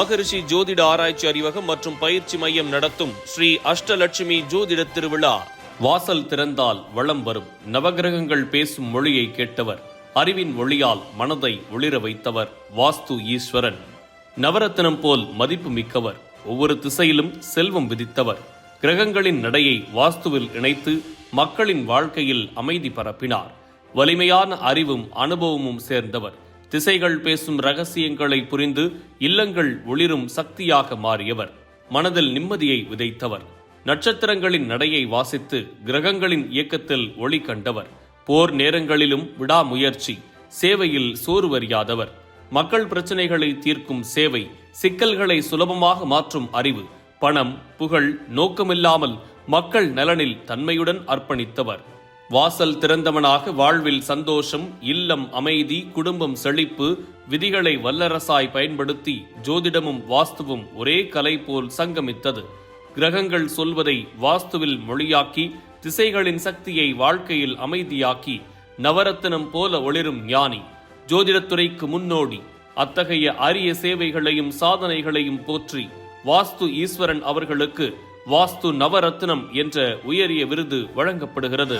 மகரிஷி ஜோதிட ஆராய்ச்சி அறிவகம் மற்றும் பயிற்சி மையம் நடத்தும் ஸ்ரீ அஷ்டலட்சுமி ஜோதிட திருவிழா. வாசல் திறந்தால் வளம் வரும். நவகிரகங்கள் பேசும் மொழியை கேட்டவர். அறிவின் ஒளியால் மனதை ஒளிர வைத்தவர் வாஸ்து ஈஸ்வரன். நவரத்னம் போல் மதிப்பு மிக்கவர். ஒவ்வொரு திசையிலும் செல்வம் விதித்தவர். கிரகங்களின் நடையை வாஸ்துவில் இணைத்து மக்களின் வாழ்க்கையில் அமைதி பரப்பினார். வலிமையான அறிவும் அனுபவமும் சேர்ந்தவர். திசைகள் பேசும் ரகசியங்களை புரிந்து இல்லங்கள் ஒளிரும் சக்தியாக மாறியவர். மனதில் நிம்மதியை விதைத்தவர். நட்சத்திரங்களின் நடையை வாசித்து கிரகங்களின் இயக்கத்தில் ஒளி கண்டவர். போர் நேரங்களிலும் விடாமுயற்சி, சேவையில் சோர்வறியாதவர். மக்கள் பிரச்சனைகளை தீர்க்கும் சேவை, சிக்கல்களை சுலபமாக மாற்றும் அறிவு, பணம் புகழ் நோக்கமில்லாமல் மக்கள் நலனில் தன்மையுடன் அர்ப்பணித்தவர். வாசல் திறந்தவனாக வாழ்வில் சந்தோஷம், இல்லம் அமைதி, குடும்பம் செழிப்பு, விதிகளை வல்லரசாய் பயன்படுத்தி ஜோதிடமும் வாஸ்துவும் ஒரே கலை போல் சங்கமித்தது. கிரகங்கள் சொல்வதை வாஸ்துவில் மொழியாக்கி, திசைகளின் சக்தியை வாழ்க்கையில் அமைதியாக்கி, நவரத்தினம் போல ஒளிரும் ஞானி, ஜோதிடத்துறைக்கு முன்னோடி. அத்தகைய அரிய சேவைகளையும் சாதனைகளையும் போற்றி வாஸ்து ஈஸ்வரன் அவர்களுக்கு வாஸ்து நவரத்னம் என்ற உயரிய விருது வழங்கப்படுகிறது.